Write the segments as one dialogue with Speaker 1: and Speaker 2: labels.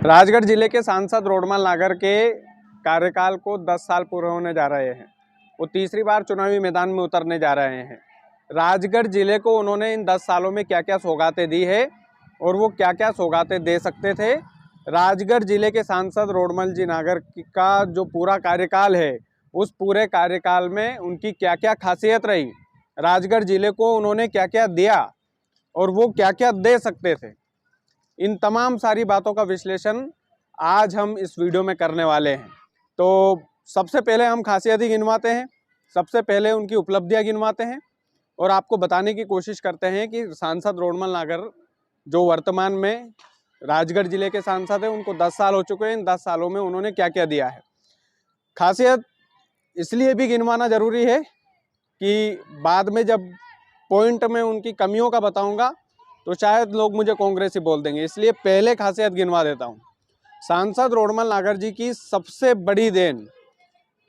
Speaker 1: राजगढ़ जिले के सांसद रोडमल नागर के कार्यकाल को 10 साल पूरे होने जा रहे हैं। वो तीसरी बार चुनावी मैदान में उतरने जा रहे हैं। राजगढ़ जिले को उन्होंने इन 10 सालों में क्या क्या सौगातें दी है और वो क्या क्या सौगातें दे सकते थे। राजगढ़ जिले के सांसद रोडमल जी नागर का जो पूरा कार्यकाल है, उस पूरे कार्यकाल में उनकी क्या क्या खासियत रही, राजगढ़ जिले को उन्होंने क्या क्या दिया और वो क्या क्या दे सकते थे, इन तमाम सारी बातों का विश्लेषण आज हम इस वीडियो में करने वाले हैं। तो सबसे पहले हम खासियत ही गिनवाते हैं, सबसे पहले उनकी उपलब्धियां गिनवाते हैं और आपको बताने की कोशिश करते हैं कि सांसद रोडमल नागर जो वर्तमान में राजगढ़ जिले के सांसद हैं, उनको 10 साल हो चुके हैं। इन 10 सालों में उन्होंने क्या क्या दिया है। खासियत इसलिए भी गिनवाना ज़रूरी है कि बाद में जब पॉइंट में उनकी कमियों का बताऊंगा तो शायद लोग मुझे कांग्रेसी बोल देंगे, इसलिए पहले खासियत गिनवा देता हूं। सांसद रोडमल नागर जी की सबसे बड़ी देन,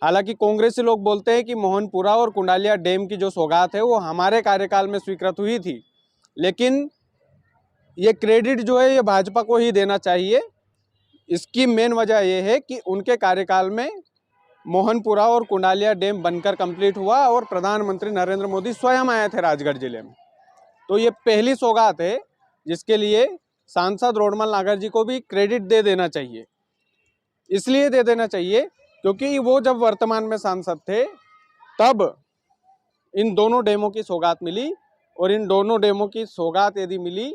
Speaker 1: हालांकि कांग्रेसी लोग बोलते हैं कि मोहनपुरा और कुंडालिया डैम की जो सौगात है वो हमारे कार्यकाल में स्वीकृत हुई थी, लेकिन ये क्रेडिट जो है ये भाजपा को ही देना चाहिए। इसकी मेन वजह यह है कि उनके कार्यकाल में मोहनपुरा और कुंडालिया डैम बनकर कंप्लीट हुआ और प्रधानमंत्री नरेंद्र मोदी स्वयं आए थे राजगढ़ जिले में। तो ये पहली सौगात है जिसके लिए सांसद रोडमल नागर जी को भी क्रेडिट दे देना चाहिए। इसलिए दे देना चाहिए क्योंकि वो जब वर्तमान में सांसद थे तब इन दोनों डैमों की सौगात मिली, और इन दोनों डैमों की सौगात यदि मिली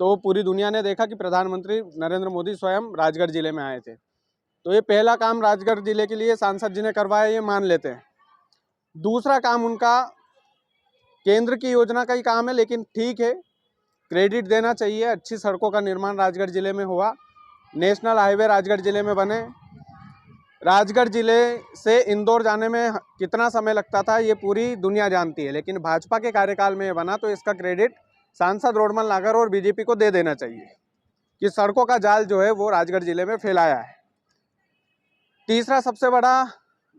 Speaker 1: तो पूरी दुनिया ने देखा कि प्रधानमंत्री नरेंद्र मोदी स्वयं राजगढ़ जिले में आए थे। तो ये पहला काम राजगढ़ जिले के लिए सांसद जी ने करवाया, ये मान लेते हैं। दूसरा काम उनका केंद्र की योजना का ही काम है, लेकिन ठीक है, क्रेडिट देना चाहिए। अच्छी सड़कों का निर्माण राजगढ़ जिले में हुआ, नेशनल हाईवे राजगढ़ जिले में बने। राजगढ़ जिले से इंदौर जाने में कितना समय लगता था ये पूरी दुनिया जानती है, लेकिन भाजपा के कार्यकाल में ये बना, तो इसका क्रेडिट सांसद रोडमल नागर और बीजेपी को दे देना चाहिए कि सड़कों का जाल जो है वो राजगढ़ जिले में फैलाया है। तीसरा सबसे बड़ा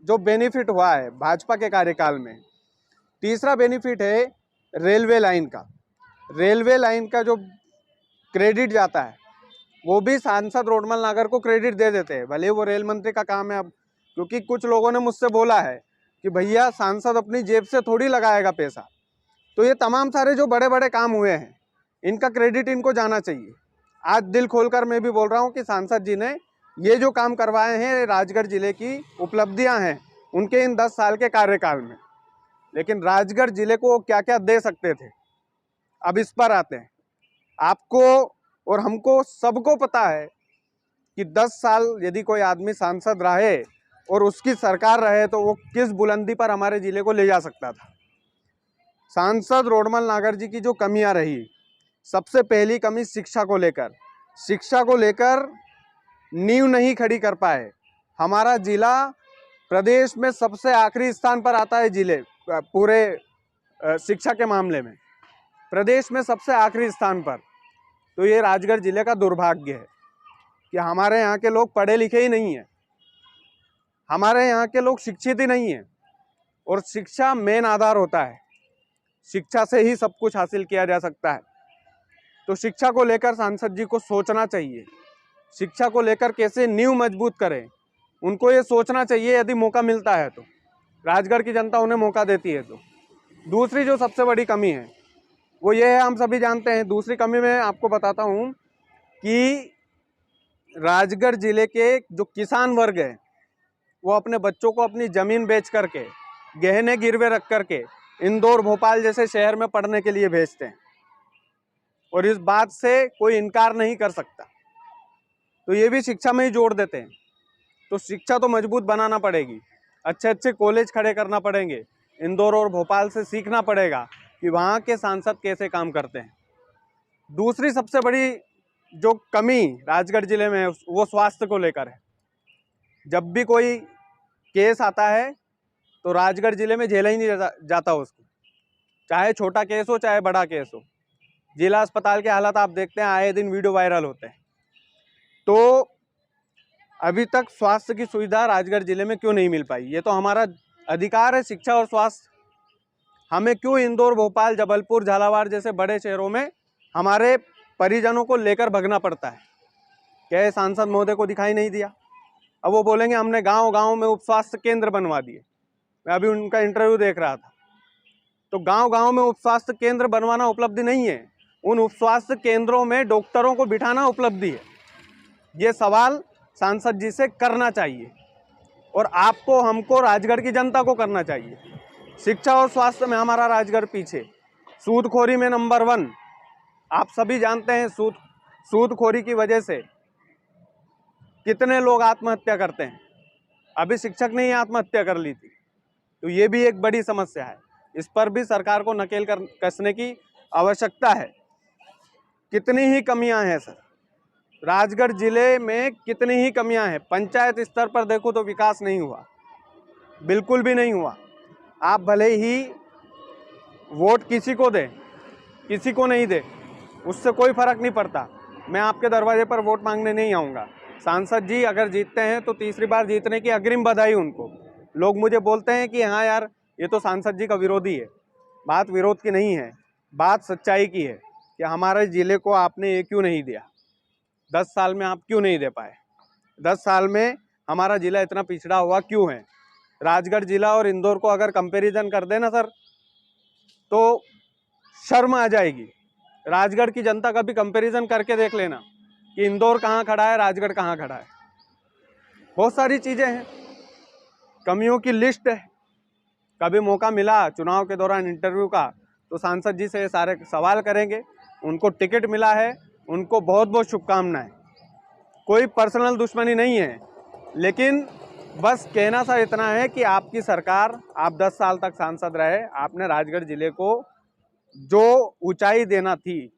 Speaker 1: जो बेनिफिट हुआ है भाजपा के कार्यकाल में, तीसरा बेनिफिट है रेलवे लाइन का। रेलवे लाइन का जो क्रेडिट जाता है वो भी सांसद रोडमल नागर को क्रेडिट दे देते हैं, भले वो रेल मंत्री का काम है। अब क्योंकि कुछ लोगों ने मुझसे बोला है कि भैया सांसद अपनी जेब से थोड़ी लगाएगा पैसा, तो ये तमाम सारे जो बड़े बड़े काम हुए हैं इनका क्रेडिट इनको जाना चाहिए। आज दिल खोलकर मैं भी बोल रहा हूँ कि सांसद जी ने ये जो काम करवाए हैं राजगढ़ जिले की उपलब्धियाँ हैं उनके इन 10 साल के कार्यकाल में। लेकिन राजगढ़ जिले को क्या क्या दे सकते थे, अब इस पर आते हैं। आपको और हमको सबको पता है कि 10 साल यदि कोई आदमी सांसद रहे और उसकी सरकार रहे तो वो किस बुलंदी पर हमारे जिले को ले जा सकता था। सांसद रोडमल नागर जी की जो कमियां रही, सबसे पहली कमी शिक्षा को लेकर नींव नहीं खड़ी कर पाए। हमारा जिला प्रदेश में सबसे आखिरी स्थान पर आता है, जिले पूरे शिक्षा के मामले में प्रदेश में सबसे आखिरी स्थान पर। तो ये राजगढ़ जिले का दुर्भाग्य है कि हमारे यहाँ के लोग पढ़े लिखे ही नहीं हैं, हमारे यहाँ के लोग शिक्षित ही नहीं हैं, और शिक्षा मेन आधार होता है, शिक्षा से ही सब कुछ हासिल किया जा सकता है। तो शिक्षा को लेकर सांसद जी को सोचना चाहिए, शिक्षा को लेकर कैसे नींव मजबूत करें उनको ये सोचना चाहिए। यदि मौका मिलता है तो राजगढ़ की जनता उन्हें मौका देती है तो। दूसरी जो सबसे बड़ी कमी है वो ये है, हम सभी जानते हैं। दूसरी कमी मैं आपको बताता हूँ कि राजगढ़ जिले के जो किसान वर्ग है वो अपने बच्चों को अपनी ज़मीन बेच करके, गहने गिरवे रख करके इंदौर भोपाल जैसे शहर में पढ़ने के लिए भेजते हैं, और इस बात से कोई इनकार नहीं कर सकता। तो ये भी शिक्षा में ही जोड़ देते हैं। तो शिक्षा तो मजबूत बनाना पड़ेगी, अच्छे अच्छे कॉलेज खड़े करना पड़ेंगे। इंदौर और भोपाल से सीखना पड़ेगा कि वहाँ के सांसद कैसे काम करते हैं। दूसरी सबसे बड़ी जो कमी राजगढ़ जिले में है वो स्वास्थ्य को लेकर है। जब भी कोई केस आता है तो राजगढ़ जिले में झेला ही नहीं जाता उसको, चाहे छोटा केस हो चाहे बड़ा केस हो। जिला अस्पताल के हालात आप देखते हैं, आए दिन वीडियो वायरल होते हैं। तो अभी तक स्वास्थ्य की सुविधा राजगढ़ जिले में क्यों नहीं मिल पाई? ये तो हमारा अधिकार है, शिक्षा और स्वास्थ्य। हमें क्यों इंदौर, भोपाल, जबलपुर, झालावाड़ जैसे बड़े शहरों में हमारे परिजनों को लेकर भगना पड़ता है? क्या ये सांसद महोदय को दिखाई नहीं दिया? अब वो बोलेंगे हमने गांव गांव में उप स्वास्थ्य केंद्र बनवा दिए। मैं अभी उनका इंटरव्यू देख रहा था। तो गांव गांव में उप स्वास्थ्य केंद्र बनवाना उपलब्धि नहीं है, उन उप स्वास्थ्य केंद्रों में डॉक्टरों को बिठाना उपलब्धि है। ये सवाल सांसद जी से करना चाहिए और आपको, हमको, राजगढ़ की जनता को करना चाहिए। शिक्षा और स्वास्थ्य में हमारा राजगढ़ पीछे, सूदखोरी में नंबर 1। आप सभी जानते हैं सूदखोरी की वजह से कितने लोग आत्महत्या करते हैं। अभी शिक्षक ने ही आत्महत्या कर ली थी। तो ये भी एक बड़ी समस्या है, इस पर भी सरकार को नकेल कसने की आवश्यकता है। कितनी ही कमियां हैं सर, राजगढ़ जिले में कितनी ही कमियां हैं। पंचायत स्तर पर देखो तो विकास नहीं हुआ, बिल्कुल भी नहीं हुआ। आप भले ही वोट किसी को दें, किसी को नहीं दे, उससे कोई फर्क नहीं पड़ता। मैं आपके दरवाजे पर वोट मांगने नहीं आऊँगा। सांसद जी अगर जीतते हैं तो तीसरी बार जीतने की अग्रिम बधाई उनको। लोग मुझे बोलते हैं कि हाँ यार, ये तो सांसद जी का विरोधी है। बात विरोध की नहीं है, बात सच्चाई की है कि हमारे ज़िले को आपने ये क्यों नहीं दिया। 10 साल में आप क्यों नहीं दे पाए? 10 साल में हमारा ज़िला इतना पिछड़ा हुआ क्यों है? राजगढ़ ज़िला और इंदौर को अगर कंपैरिजन कर देना सर, तो शर्म आ जाएगी। राजगढ़ की जनता का भी कंपैरिजन करके देख लेना कि इंदौर कहाँ खड़ा है, राजगढ़ कहाँ खड़ा है। बहुत सारी चीज़ें हैं, कमियों की लिस्ट है। कभी मौका मिला चुनाव के दौरान इंटरव्यू का तो सांसद जी से ये सारे सवाल करेंगे। उनको टिकट मिला है, उनको बहुत बहुत शुभकामनाएं। कोई पर्सनल दुश्मनी नहीं है, लेकिन बस कहना सा इतना है कि आपकी सरकार, आप 10 साल तक सांसद रहे, आपने राजगढ़ जिले को जो ऊंचाई देना थी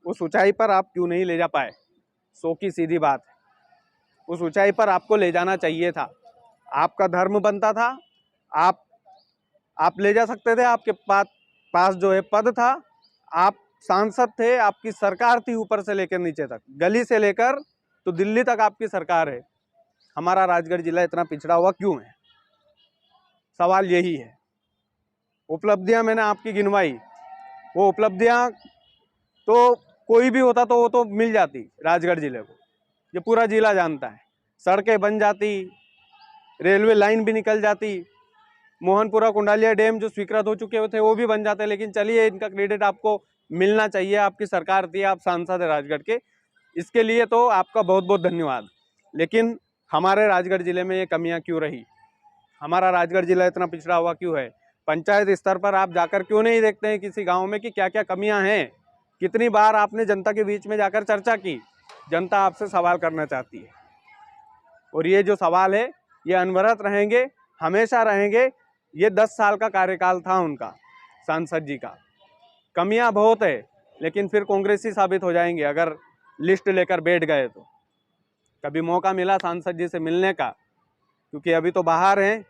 Speaker 1: उस ऊंचाई पर आप क्यों नहीं ले जा पाए? 100 की सीधी बात है, उस ऊंचाई पर आपको ले जाना चाहिए था। आपका धर्म बनता था, आप ले जा सकते थे। आपके पास जो है पद था, आप सांसद थे, आपकी सरकार थी ऊपर से लेकर नीचे तक, गली से लेकर तो दिल्ली तक आपकी सरकार है। हमारा राजगढ़ जिला इतना पिछड़ा हुआ क्यों है? सवाल यही है। उपलब्धियां मैंने आपकी गिनवाई, वो उपलब्धियां तो कोई भी होता तो वो तो मिल जाती राजगढ़ जिले को, ये पूरा जिला जानता है। सड़कें बन जाती, रेलवे लाइन भी निकल जाती, मोहनपुरा कुंडालिया डैम जो स्वीकृत हो चुके थे वो भी बन जाते। लेकिन चलिए, इनका क्रेडिट आपको मिलना चाहिए, आपकी सरकार थी, आप सांसद है राजगढ़ के, इसके लिए तो आपका बहुत बहुत धन्यवाद। लेकिन हमारे राजगढ़ जिले में ये कमियां क्यों रही? हमारा राजगढ़ जिला इतना पिछड़ा हुआ क्यों है? पंचायत स्तर पर आप जाकर क्यों नहीं देखते हैं किसी गांव में कि क्या क्या कमियां हैं? कितनी बार आपने जनता के बीच में जाकर चर्चा की? जनता आपसे सवाल करना चाहती है और ये जो सवाल है ये अनवरत रहेंगे, हमेशा रहेंगे। ये 10 साल का कार्यकाल था उनका, सांसद जी का। कमियां बहुत है, लेकिन फिर कांग्रेसी साबित हो जाएंगे अगर लिस्ट लेकर बैठ गए तो। कभी मौका मिला सांसद जी से मिलने का, क्योंकि अभी तो बाहर हैं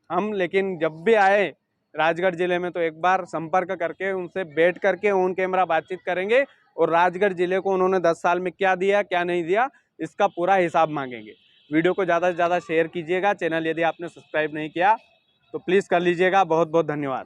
Speaker 1: हम, लेकिन जब भी आए राजगढ़ जिले में तो एक बार संपर्क करके उनसे बैठ करके ऑन कैमरा बातचीत करेंगे और राजगढ़ जिले को उन्होंने 10 साल में क्या दिया, क्या नहीं दिया, इसका पूरा हिसाब मांगेंगे। वीडियो को ज़्यादा से ज़्यादा शेयर कीजिएगा। चैनल यदि आपने सब्सक्राइब नहीं किया तो प्लीज़ कर लीजिएगा। बहुत बहुत धन्यवाद।